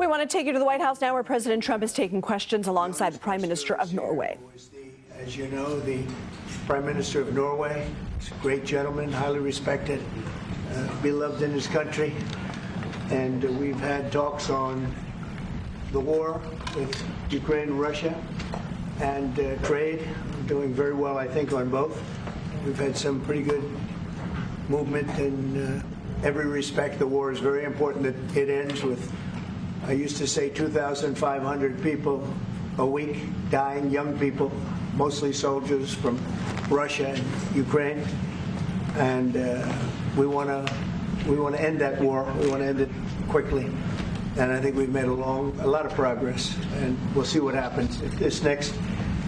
We want to take you to the White House now, where President Trump is taking questions alongside the Prime Minister of Norway. As you know, the Prime Minister of Norway is a great gentleman, highly respected, beloved in his country. And we've had talks on the war with Ukraine and Russia and trade. We're doing very well, I think, on both. We've had some pretty good movement in every respect. The war is very important that it ends with, I used to say, 2,500 people a week dying, young people, mostly soldiers from Russia and Ukraine. And we want to end that war. We want to end it quickly. And I think we've made a lot of progress. And we'll see what happens. This next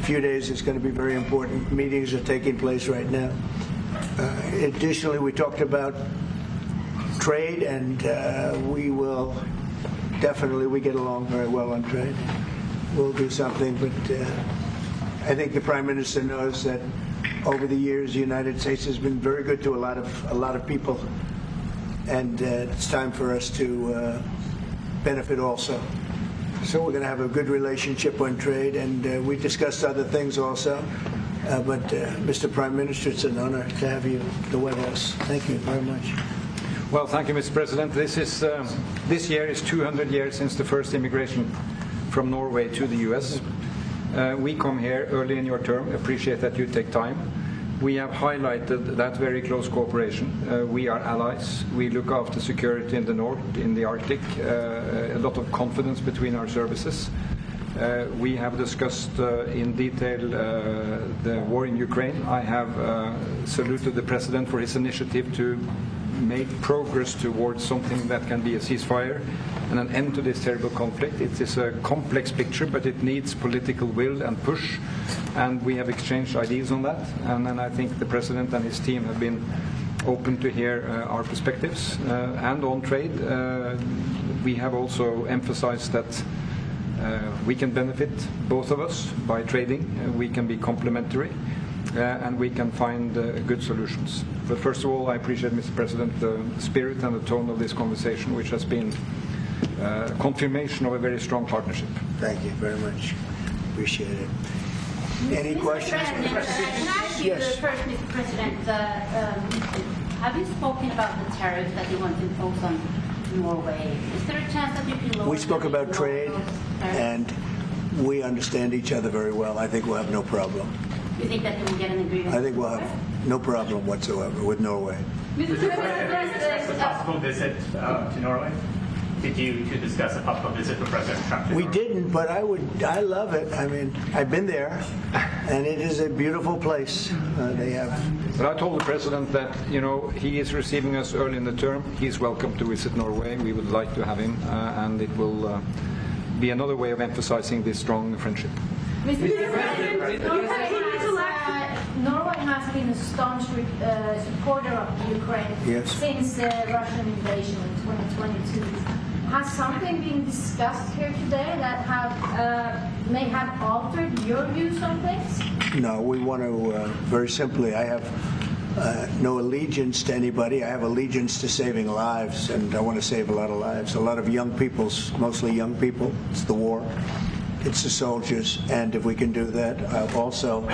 few days is going to be very important. Meetings are taking place right now. Additionally, we talked about trade, and we will definitely, we get along very well on trade. We'll do something, but I think the Prime Minister knows that over the years the United States has been very good to a lot of people, and it's time for us to benefit also. So we're going to have a good relationship on trade, and we discussed other things also. But Mr. Prime Minister, it's an honor to have you at the White House. Thank you very much. Well, thank you, Mr. President. This year is 200 years since the first immigration from Norway to the U.S. We come here early in your term. Appreciate that you take time. We have highlighted that very close cooperation. We are allies. We look after security in the north, in the Arctic. A lot of confidence between our services. We have discussed in detail the war in Ukraine. I have saluted the President for his initiative to make progress towards something that can be a ceasefire and an end to this terrible conflict. It is a complex picture, but it needs political will and push, and we have exchanged ideas on that. And then I think the President and his team have been open to hear our perspectives. And on trade, we have also emphasized that we can benefit, both of us, by trading. We can be complementary. And we can find good solutions. But first of all, I appreciate, Mr. President, the spirit and the tone of this conversation, which has been confirmation of a very strong partnership. Thank you very much. Appreciate it. Any questions? Can I ask you first, Mr. President, have you spoken about the tariff that you want to impose on Norway? Is there a chance that you can lower? We spoke about trade, and we understand each other very well. I think we'll have no problem. You think that you will get an agreement? I think we'll have no problem whatsoever with Norway. Mr. President, discuss a possible visit to Norway? Did you discuss a possible visit for President Trump to We Norway? didn't, but I love it. I mean, I've been there, and it is a beautiful place. They have. But I told the President that, you know, he is receiving us early in the term. He's welcome to visit Norway. We would like to have him, and it will be another way of emphasizing this strong friendship. Mr. President, Norway has been a staunch supporter of Ukraine since the Russian invasion in 2022. Has something been discussed here today that may have altered your views on things? No, we want to, very simply, I have no allegiance to anybody. I have allegiance to saving lives, and I want to save a lot of lives. A lot of young people, mostly young people. It's the war. It's the soldiers, and if we can do that, also,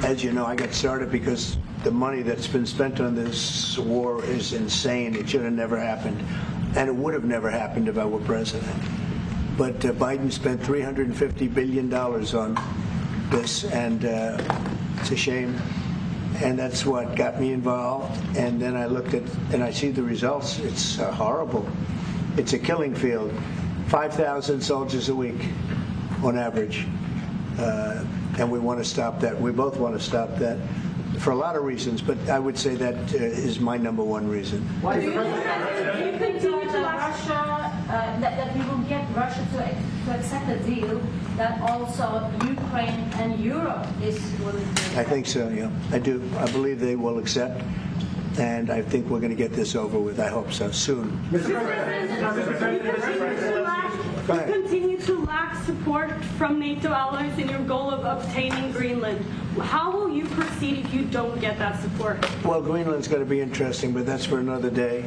as you know, I got started because the money that's been spent on this war is insane. It should have never happened, and it would have never happened if I were president. But Biden spent $350 billion on this, and it's a shame, and that's what got me involved. And then I looked at, and I see the results. It's horrible. It's a killing field. 5,000 soldiers a week on average, and we want to stop that. We both want to stop that for a lot of reasons, but I would say that is my number one reason. Why do you think that we will get Russia to accept a deal that also Ukraine and Europe is willing to? I think so, yeah. I do. I believe they will accept, and I think we're going to get this over with. I hope so, soon. You continue to lack support from NATO allies in your goal of obtaining Greenland. How will you proceed if you don't get that support? Well, Greenland's going to be interesting, but that's for another day.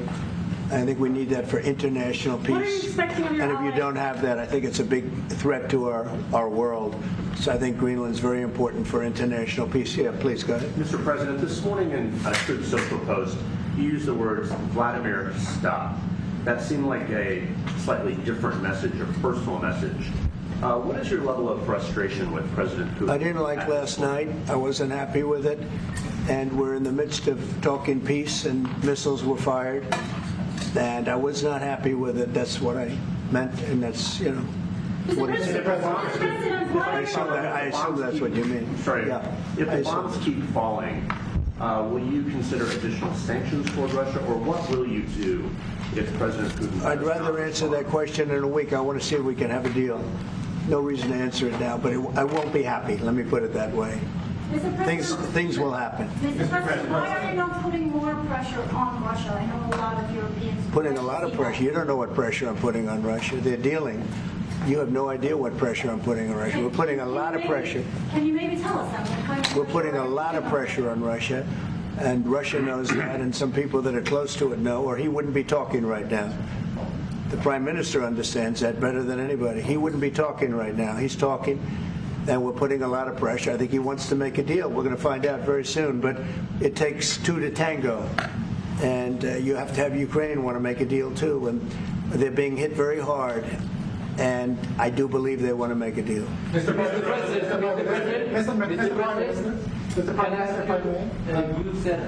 I think we need that for international peace. What are you expecting of your And if you allies? don't have that, I think it's a big threat to our world. So I think Greenland's very important for international peace. Yeah, please go ahead. Mr. President, this morning in a Truth Social post, you used the words, Vladimir, stop. That seemed like a slightly different message, a personal message. What is your level of frustration with President Putin? I didn't like last night. I wasn't happy with it. And we're in the midst of talking peace, and missiles were fired. And I was not happy with it. That's what I meant, and that's, you know, what it is. I assume that's what you mean. Sorry. Yeah, If I the assume. bombs keep falling, will you consider additional sanctions toward Russia, or what will you do if President Putin... I'd rather answer that question in a week. I want to see if we can have a deal. No reason to answer it now, but I won't be happy. Let me put it that way. Mr. President, Things will happen. Mr. President, why are you not putting more pressure on Russia? I know a lot of Europeans... Putting a lot of pressure. You don't know what pressure I'm putting on Russia. They're dealing. You have no idea what pressure I'm putting on Russia. We're putting a lot of pressure. Can you maybe tell us that? What kind of We're pressure putting a are you lot of putting on pressure on Russia, and Russia knows that, and some people that are close to it know, or he wouldn't be talking right now. The Prime Minister understands that better than anybody. He wouldn't be talking right now. He's talking, and we're putting a lot of pressure. I think he wants to make a deal. We're going to find out very soon, but it takes two to tango, and you have to have Ukraine want to make a deal too, and they're being hit very hard, and I do believe they want to make a deal. Mr. President, you said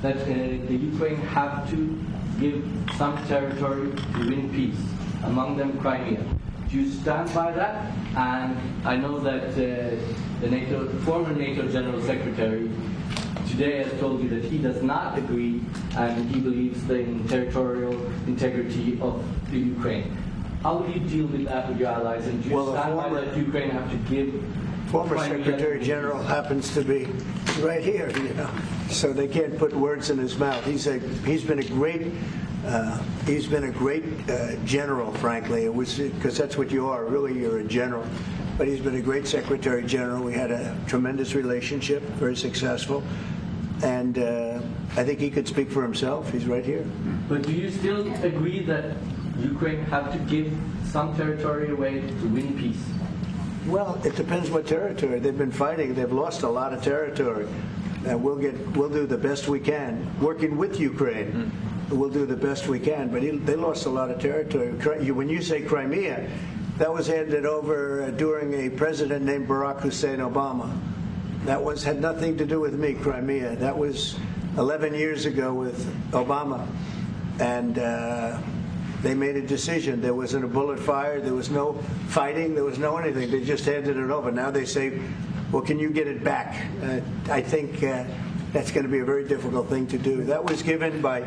that the Ukraine have to give some territory to win peace, among them Crimea. Do you stand by that? And I know that the former NATO General Secretary today has told you that he does not agree, and he believes in territorial integrity of the Ukraine. How will you deal with that with your allies? And do you stand by that Ukraine have to give? Former Crimea Secretary General happens to be right here, you know, so they can't put words in his mouth. He's been a great general, frankly. It was because that's what you are. Really, you're a general. But he's been a great Secretary General. We had a tremendous relationship, very successful, and I think he could speak for himself. He's right here. But do you still agree that Ukraine have to give some territory away to win peace? Well, it depends what territory. They've been fighting. They've lost a lot of territory. We'll do the best we can. Working with Ukraine, we'll do the best we can. But they lost a lot of territory. When you say Crimea, that was handed over during a president named Barack Hussein Obama. That had nothing to do with me, Crimea. That was 11 years ago with Obama. And they made a decision. There wasn't a bullet fired. There was no fighting. There was no anything. They just handed it over. Now they say, well, can you get it back? I think that's going to be a very difficult thing to do. That was given by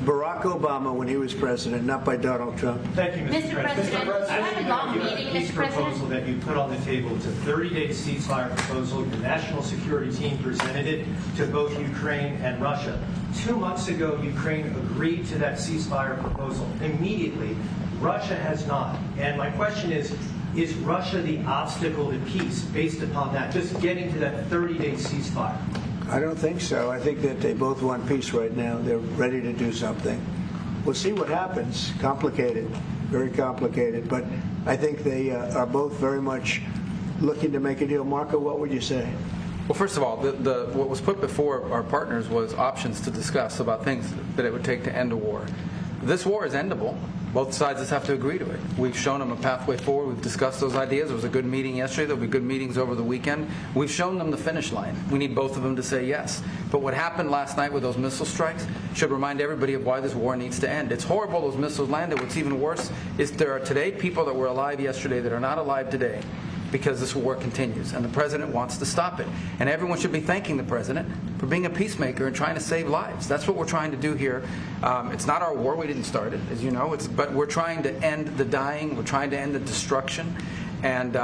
Barack Obama when he was president, not by Donald Trump. Thank you, Mr. President. you had a long meeting, Peace Mr. President. proposal that you put on the table. It's a 30-day ceasefire proposal. Your national security team presented it to both Ukraine and Russia. 2 months ago, Ukraine agreed to that ceasefire proposal immediately. Russia has not. And my question is Russia the obstacle to peace based upon that, just getting to that 30-day ceasefire? I don't think so. I think that they both want peace right now. They're ready to do something. We'll see what happens. Complicated, very complicated. But I think they are both very much looking to make a deal. Marco, what would you say? Well, first of all, what was put before our partners was options to discuss about things that it would take to end a war. This war is endable. Both sides just have to agree to it. We've shown them a pathway forward. We've discussed those ideas. There was a good meeting yesterday. There'll be good meetings over the weekend. We've shown them the finish line. We need both of them to say yes. But what happened last night with those missile strikes should remind everybody of why this war needs to end. It's horrible those missiles landed. What's even worse is there are today people that were alive yesterday that are not alive today because this war continues, and the president wants to stop it. And everyone should be thanking the president for being a peacemaker and trying to save lives. That's what we're trying to do here. It's not our war. We didn't start it, as you know. But we're trying to end the dying. We're trying to end the destruction. And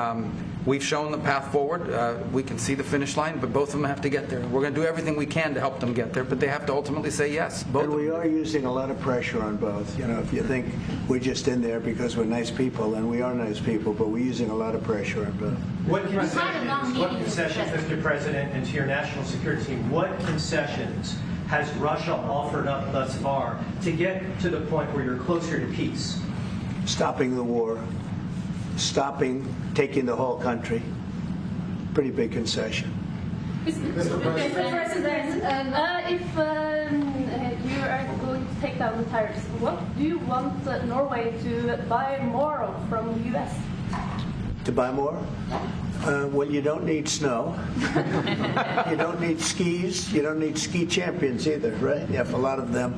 we've shown the path forward. We can see the finish line, but both of them have to get there. We're going to do everything we can to help them get there, but they have to ultimately say yes. And we are using a lot of pressure on both. You know, if you think we're just in there because we're nice people, and we are nice people, but we're using a lot of pressure on both. What concessions, Mr. President, and to your national security team, what concessions has Russia offered up thus far to get to the point where you're closer to peace? Stopping the war, stopping taking the whole country. Pretty big concession. Mr. President, if you are going to take down the tariffs, what do you want Norway to buy more of from the U.S.? To buy more? Well, you don't need snow. You don't need skis. You don't need ski champions either, right? You have a lot of them.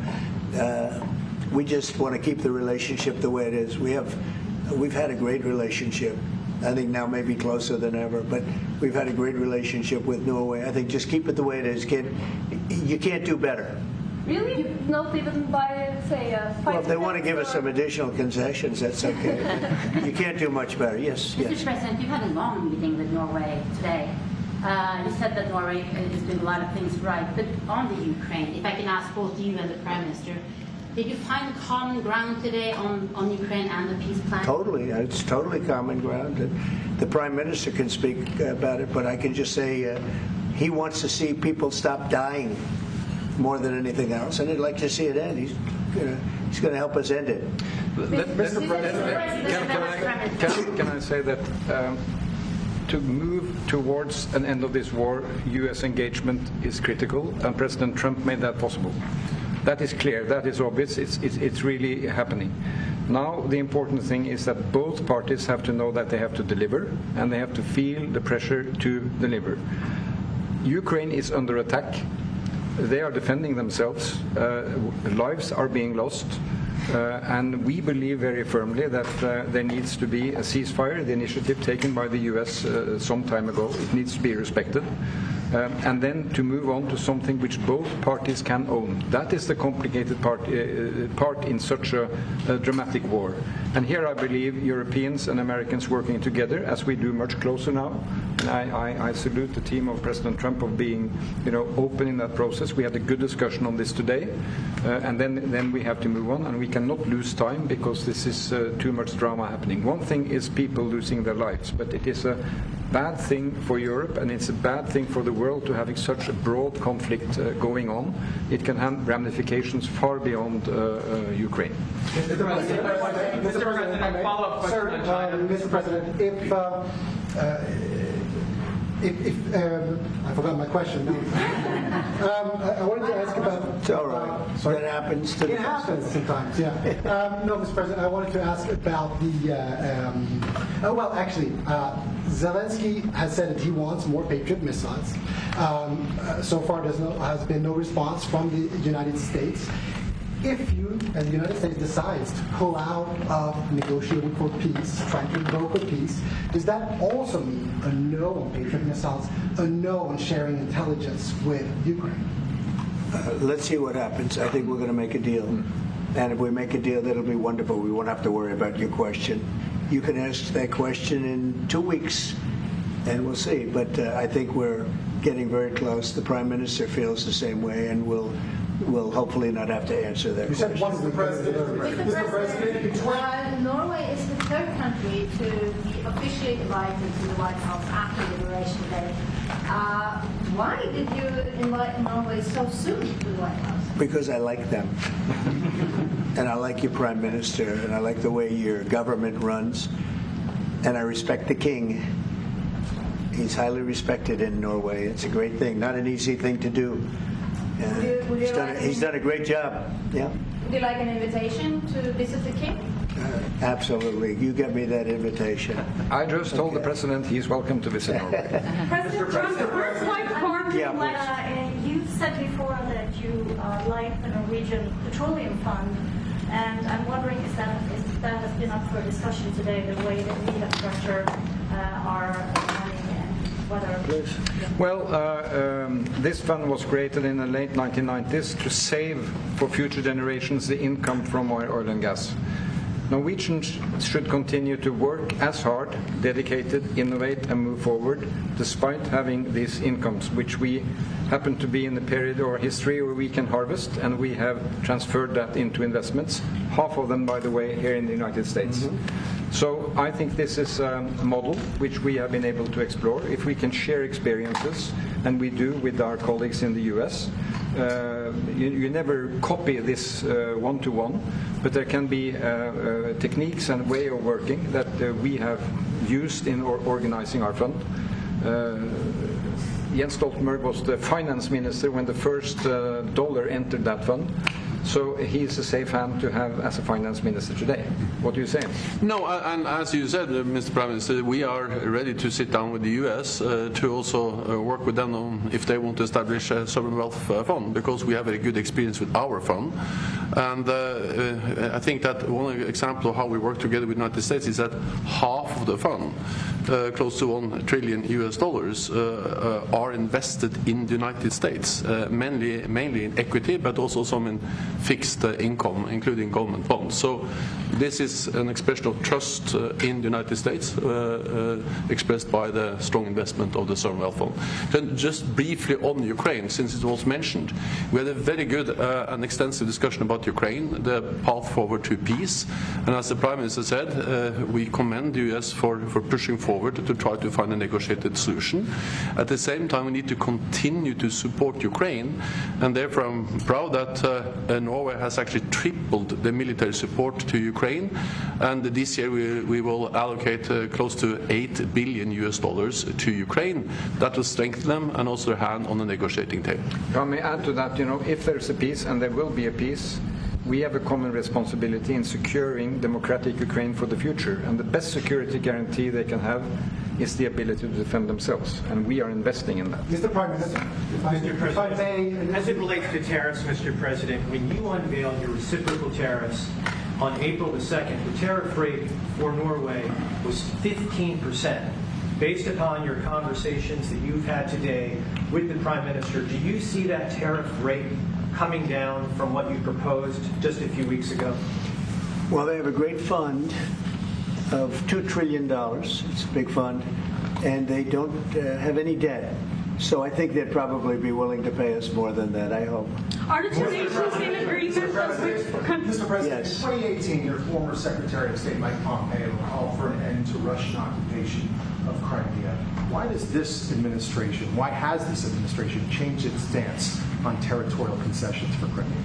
We just want to keep the relationship the way it is. We've had a great relationship. I think now maybe closer than ever, but we've had a great relationship with Norway. I think just keep it the way it is, kid. You can't do better. Really? Not even by, say, a fight? Well, if they want to give us some additional concessions, that's okay. You can't do much better. Yes, Mr. yes. President, you had a long meeting with Norway today. You said that Norway is doing a lot of things right, but on the Ukraine, if I can ask both you and the Prime Minister, did you find common ground today on Ukraine and the peace plan? Totally. It's totally common ground. The Prime Minister can speak about it, but I can just say he wants to see people stop dying more than anything else, and he'd like to see it end. He's going to help us end it. Mr. President, can I say that to move towards an end of this war, U.S. engagement is critical, and President Trump made that possible. That is clear, that is obvious, it's really happening. Now the important thing is that both parties have to know that they have to deliver, and they have to feel the pressure to deliver. Ukraine is under attack. They are defending themselves. Lives are being lost. And we believe very firmly that there needs to be a ceasefire, the initiative taken by the U.S. Some time ago. It needs to be respected. And then to move on to something which both parties can own. That is the complicated part in such a dramatic war. And here I believe Europeans and Americans working together, as we do much closer now. And I salute the team of President Trump of being, open in that process. We had a good discussion on this today, and then we have to move on, and we cannot lose time because this is too much drama happening. One thing is people losing their lives, but it is a bad thing for Europe, and it's a bad thing for the world to having such a broad conflict going on. It can have ramifications far beyond Ukraine. Mr. President, follow-up question. Mr. President, if I forgot my question. I wanted to ask about. It's all right. That happens. It happens sometimes. Yeah. No, Mr. President, I wanted to ask about the. Zelensky has said that he wants more Patriot missiles. So far, has been no response from the United States. If you, as the United States, decides to pull out of negotiating for peace, trying to broker peace, does that also mean a no on Patriot missiles, a no on sharing intelligence with Ukraine? Let's see what happens. I think we're going to make a deal. And if we make a deal, that'll be wonderful. We won't have to worry about your question. You can ask that question in 2 weeks, and we'll see. But I think we're getting very close. The Prime Minister feels the same way, and we'll hopefully not have to answer that question. Mr. President, Norway is the third country to be officially invited to the White House after Liberation Day. Why did you invite Norway so soon to the White House? Because I like them. And I like your Prime Minister, and I like the way your government runs, and I respect the King. He's highly respected in Norway. It's a great thing, not an easy thing to do. He's done a great job. Yeah. Would you like an invitation to visit the King? Absolutely. You get me that invitation. I just told the President he's welcome to visit Norway. President Trump, the first white party you said before that you like the Norwegian Petroleum Fund, and I'm wondering if that has been up for discussion today, the way that the infrastructure are running and whether... Well, this fund was created in the late 1990s to save for future generations the income from oil and gas. Norwegians should continue to work as hard, dedicated, innovate and move forward despite having these incomes, which we happen to be in the period of our history where we can harvest, and we have transferred that into investments, half of them, by the way, here in the United States. Mm-hmm. So I think this is a model which we have been able to explore. If we can share experiences, and we do with our colleagues in the US, you never copy this one-to-one, but there can be techniques and way of working that we have used in organizing our fund. Jens Stoltenberg was the finance minister when the first dollar entered that fund. So he's a safe hand to have as a finance minister today. What do you say? No, and as you said, Mr. Prime Minister, we are ready to sit down with the U.S. To also work with them on if they want to establish a sovereign wealth fund, because we have a good experience with our fund. And I think that one example of how we work together with the United States is that half of the fund, close to $1 trillion are invested in the United States, mainly in equity, but also some in fixed income, including government bonds. So this is an expression of trust in the United States, expressed by the strong investment of the sovereign wealth fund. Then just briefly on Ukraine, since it was mentioned, we had a very good and extensive discussion about Ukraine, the path forward to peace. And as the Prime Minister said, we commend the US for pushing forward to try to find a negotiated solution. At the same time, we need to continue to support Ukraine, and therefore I'm proud that Norway has actually tripled the military support to Ukraine, and this year we will allocate close to $8 billion to Ukraine. That will strengthen them and also their hand on the negotiating table. If I may add to that, if there's a peace, and there will be a peace, we have a common responsibility in securing democratic Ukraine for the future, and the best security guarantee they can have is the ability to defend themselves, and we are investing in that. Mr. Prime Minister, if I may... As it relates to tariffs, Mr. President, when you unveiled your reciprocal tariffs on April the 2nd, the tariff rate for Norway was 15%. Based upon your conversations that you've had today with the Prime Minister, do you see that tariff rate coming down from what you proposed just a few weeks ago? Well, they have a great fund of $2 trillion. It's a big fund, and they don't have any debt. So I think they'd probably be willing to pay us more than that, I hope. Are the two nations in agreement? Mr. President, Yes. in 2018, your former Secretary of State Mike Pompeo called for an end to Russian occupation of Crimea. Why has this administration changed its stance on territorial concessions for Crimea?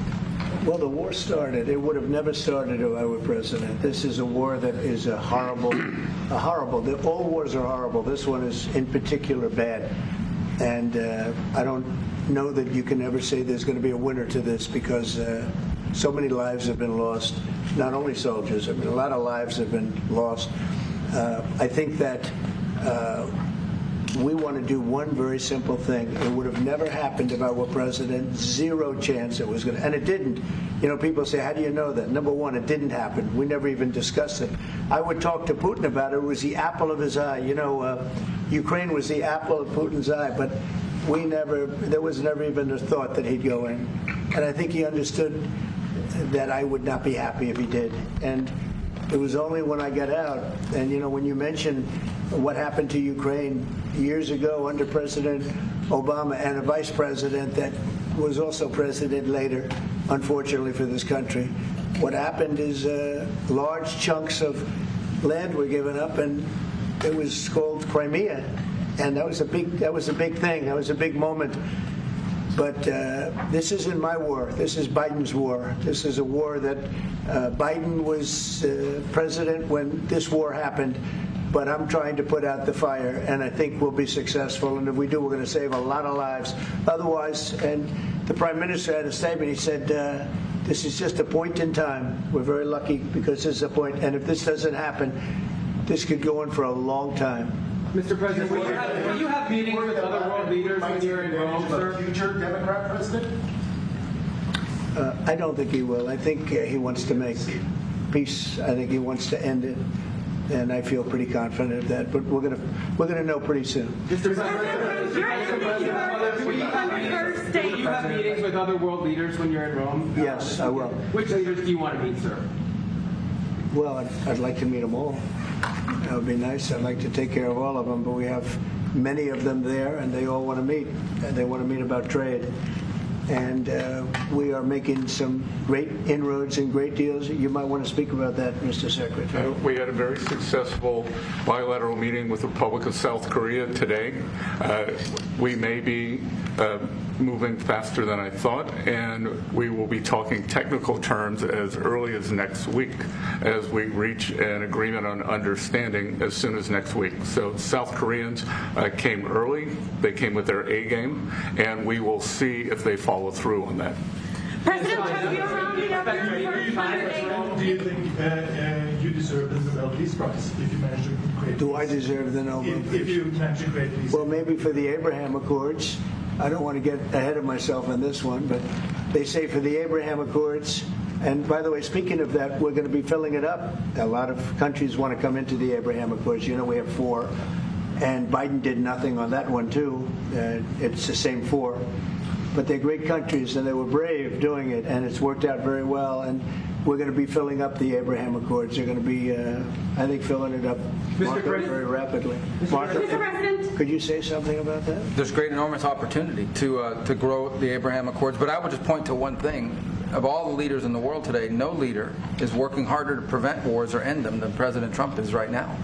Well, the war started. It would have never started if I were president. This is a war that is horrible. All wars are horrible. This one is in particular bad. And I don't know that you can ever say there's going to be a winner to this, because so many lives have been lost, not only soldiers. I mean, a lot of lives have been lost. I think that we want to do one very simple thing. It would have never happened if I were president. Zero chance it was going to. And it didn't. People say, how do you know that? Number one, it didn't happen. We never even discussed it. I would talk to Putin about it. It was the apple of his eye. Ukraine was the apple of Putin's eye, but there was never even a thought that he'd go in. And I think he understood that I would not be happy if he did. And it was only when I got out, and when you mention what happened to Ukraine years ago under President Obama and a vice president that was also president later, unfortunately for this country, what happened is large chunks of land were given up, and it was called Crimea, and that was a big thing. That was a big moment. But this isn't my war. This is Biden's war. This is a war that Biden was president when this war happened. But I'm trying to put out the fire, and I think we'll be successful. And if we do, we're going to save a lot of lives. Otherwise, and the Prime Minister had a statement. He said, this is just a point in time. We're very lucky because this is a point. And if this doesn't happen, this could go on for a long time. Mr. President, will you have meetings with other world leaders when you're in Rome, sir? Future Democrat president? I don't think he will. I think he wants to make peace. I think he wants to end it. And I feel pretty confident of that. But we're gonna know pretty soon. Mr. President, will you have meetings with other world leaders when you're in Rome? Yes, I will. Which leaders do you want to meet, sir? Well, I'd like to meet them all. That would be nice. I'd like to take care of all of them, but we have many of them there, and they all want to meet. And they want to meet about trade. And we are making some great inroads and great deals. You might want to speak about that, Mr. Secretary. We had a very successful bilateral meeting with the Republic of South Korea today. We may be moving faster than I thought, and we will be talking technical terms as early as next week as we reach an agreement on understanding as soon as next week. So South Koreans came early. They came with their A game, and we will see if they follow through on that. President Trump, you're rounding up your first 100 days. Do you think you deserve the Nobel Peace Prize if you manage to create peace? Do I deserve the Nobel Peace? If you manage to create peace. Well, maybe for the Abraham Accords. I don't want to get ahead of myself on this one, but they say for the Abraham Accords. And by the way, speaking of that, we're going to be filling it up. A lot of countries want to come into the Abraham Accords. You know, we have 4. And Biden did nothing on that one, too. It's the same 4. But they're great countries, and they were brave doing it, and it's worked out very well. And we're going to be filling up the Abraham Accords. They're going to be, I think, filling it up very rapidly. Mr. President, could you say something about that? There's great, enormous opportunity to grow the Abraham Accords. But I would just point to one thing. Of all the leaders in the world today, no leader is working harder to prevent wars or end them than President Trump is right now.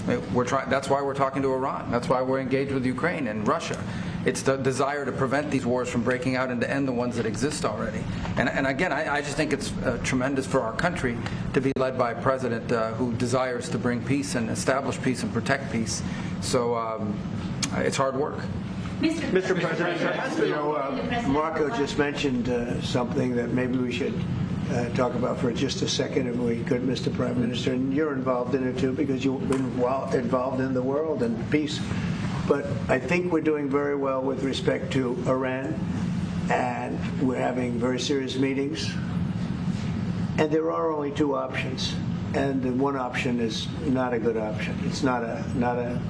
That's why we're talking to Iran. That's why we're engaged with Ukraine and Russia. It's the desire to prevent these wars from breaking out and to end the ones that exist already. And again, I just think it's tremendous for our country to be led by a president who desires to bring peace and establish peace and protect peace. So it's hard work. Mr. President, you know, Marco just mentioned something that maybe we should talk about for just a second, if we could, Mr. Prime Minister. And you're involved in it, too, because you've been involved in the world and peace. But I think we're doing very well with respect to Iran, and we're having very serious meetings. And there are only 2 options, and the one option is not a good option. It's not a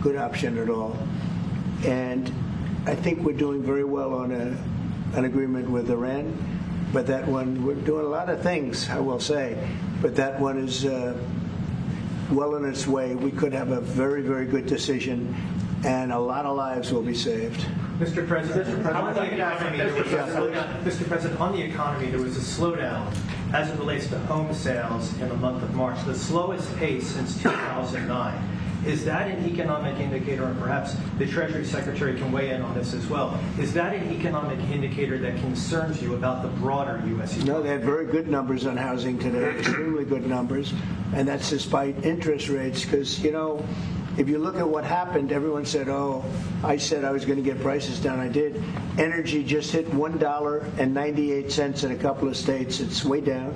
good option at all. And I think we're doing very well on an agreement with Iran, but that one, we're doing a lot of things, I will say, but that one is well on its way. We could have a very, very good decision, and a lot of lives will be saved. Mr. President, on the economy, there was a slowdown as it relates to home sales in the month of March, the slowest pace since 2009. Is that an economic indicator, and perhaps the Treasury Secretary can weigh in on this as well, is that an economic indicator that concerns you about the broader U.S. economy? No, they had very good numbers on housing today, extremely good numbers, and that's despite interest rates, because, you know, if you look at what happened, everyone said, oh, I said I was going to get prices down. I did. Energy just hit $1.98 in a couple of states. It's way down.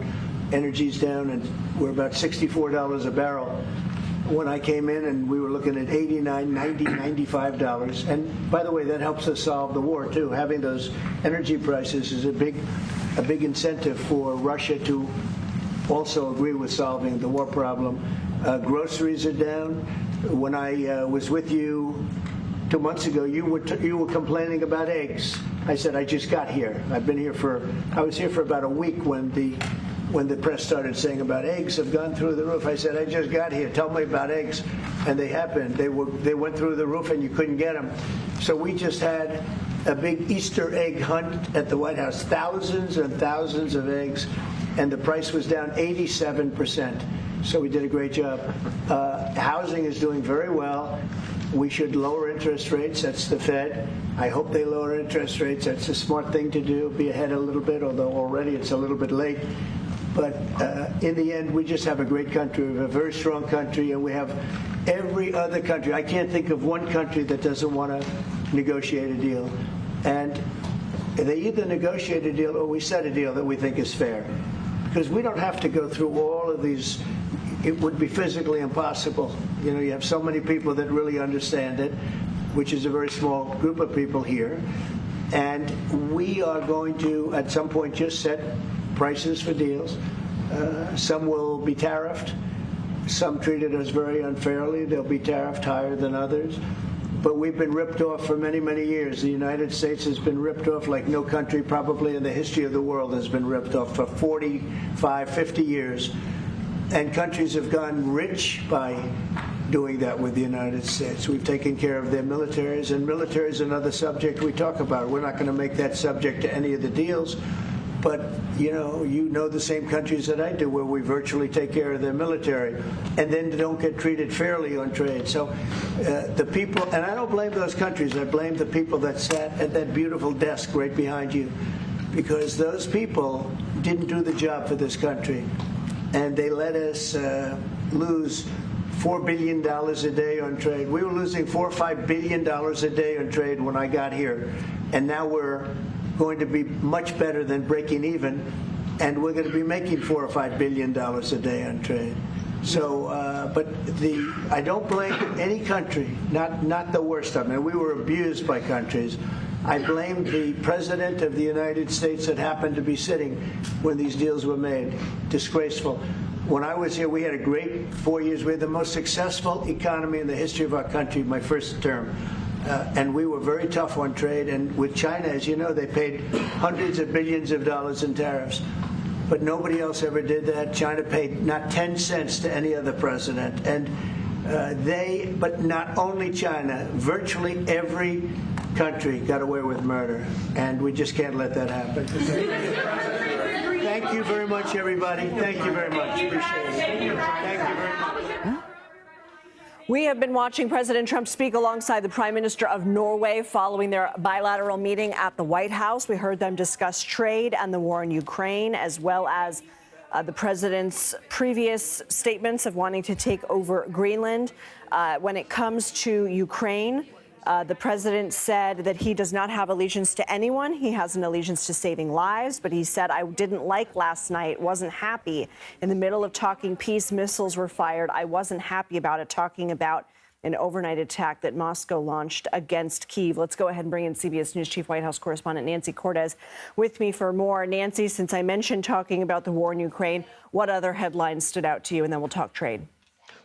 Energy's down, and we're about $64 a barrel. When I came in, and we were looking at $89, $90, $95. And by the way, that helps us solve the war, too. Having those energy prices is a big incentive for Russia to also agree with solving the war problem. Groceries are down. When I was with you 2 months ago, you were complaining about eggs. I said, I just got here. I was here for about a week when the press started saying about eggs have gone through the roof. I said, I just got here. Tell me about eggs. And they happened. They went through the roof, and you couldn't get them. So we just had a big Easter egg hunt at the White House. Thousands and thousands of eggs. And the price was down 87%. So we did a great job. Housing is doing very well. We should lower interest rates. That's the Fed. I hope they lower interest rates. That's a smart thing to do. Be ahead a little bit, although already it's a little bit late. But in the end, we just have a great country. We have a very strong country, and we have every other country. I can't think of one country that doesn't want to negotiate a deal. And they either negotiate a deal or we set a deal that we think is fair. Because we don't have to go through all of these. It would be physically impossible. You know, you have so many people that really understand it, which is a very small group of people here. And we are going to, at some point, just set prices for deals. Some will be tariffed. Some treated us very unfairly. They'll be tariffed higher than others. But we've been ripped off for many, many years. The United States has been ripped off like no country probably in the history of the world has been ripped off for 45, 50 years. And countries have gotten rich by doing that with the United States. We've taken care of their militaries, and military is another subject we talk about. We're not going to make that subject to any of the deals, But, you know the same countries that I do where we virtually take care of their military and then don't get treated fairly on trade. So the people, and I don't blame those countries, I blame the people that sat at that beautiful desk right behind you, because those people didn't do the job for this country. And they let us lose $4 billion a day on trade. We were losing $4 or $5 billion a day on trade when I got here. And now we're going to be much better than breaking even, and we're going to be making $4 or $5 billion a day on trade. So, but I don't blame any country, not the worst of them. We were abused by countries. I blame the President of the United States that happened to be sitting when these deals were made. Disgraceful. When I was here, we had a great 4 years. We had the most successful economy in the history of our country, my first term. And we were very tough on trade. And with China, as you know, they paid hundreds of billions of dollars in tariffs. But nobody else ever did that. China paid not 10 cents to any other president. And but not only China, virtually every country got away with murder. And we just can't let that happen. Thank you very much, everybody. Thank you very much. Appreciate it. Thank you very much. We have been watching President Trump speak alongside the Prime Minister of Norway following their bilateral meeting at the White House. We heard them discuss trade and the war in Ukraine, as well as the president's previous statements of wanting to take over Greenland. When it comes to Ukraine, the president said that he does not have allegiance to anyone. He has an allegiance to saving lives. But he said, I didn't like last night, wasn't happy. In the middle of talking peace, missiles were fired. I wasn't happy about it, talking about an overnight attack that Moscow launched against Kyiv. Let's go ahead and bring in CBS News Chief White House correspondent Nancy Cortez with me for more. Nancy, since I mentioned talking about the war in Ukraine, what other headlines stood out to you? And then we'll talk trade.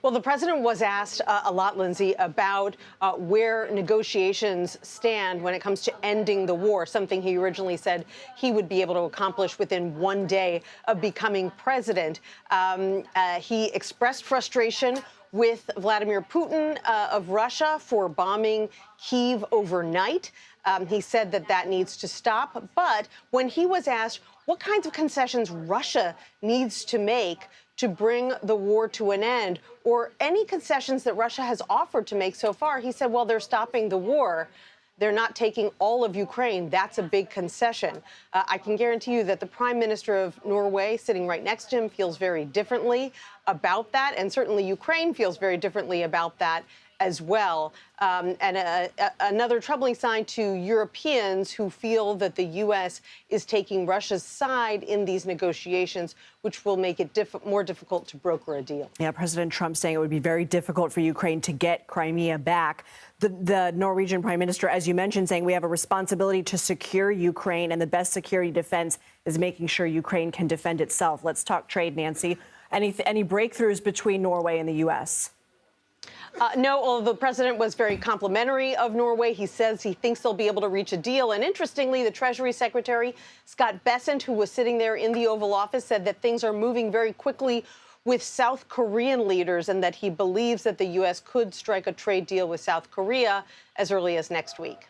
Well, the president was asked a lot, Lindsay, about where negotiations stand when it comes to ending the war, something he originally said he would be able to accomplish within 1 day of becoming president. He expressed frustration with Vladimir Putin of Russia for bombing Kyiv overnight. He said that needs to stop. But when he was asked what kinds of concessions Russia needs to make to bring the war to an end, or any concessions that Russia has offered to make so far, he said, well, they're stopping the war. They're not taking all of Ukraine. That's a big concession. I can guarantee you that the Prime Minister of Norway, sitting right next to him, feels very differently about that. And certainly Ukraine feels very differently about that as well. And another troubling sign to Europeans who feel that the U.S. is taking Russia's side in these negotiations, which will make it more difficult to broker a deal. Yeah, President Trump saying it would be very difficult for Ukraine to get Crimea back. The Norwegian Prime Minister, as you mentioned, saying we have a responsibility to secure Ukraine, and the best security defense is making sure Ukraine can defend itself. Let's talk trade, Nancy. Any breakthroughs between Norway and the U.S.? No, although the president was very complimentary of Norway. He says he thinks they'll be able to reach a deal. And interestingly, the Treasury Secretary, Scott Bessent, who was sitting there in the Oval Office, said that things are moving very quickly with South Korean leaders and that he believes that the U.S. could strike a trade deal with South Korea as early as next week.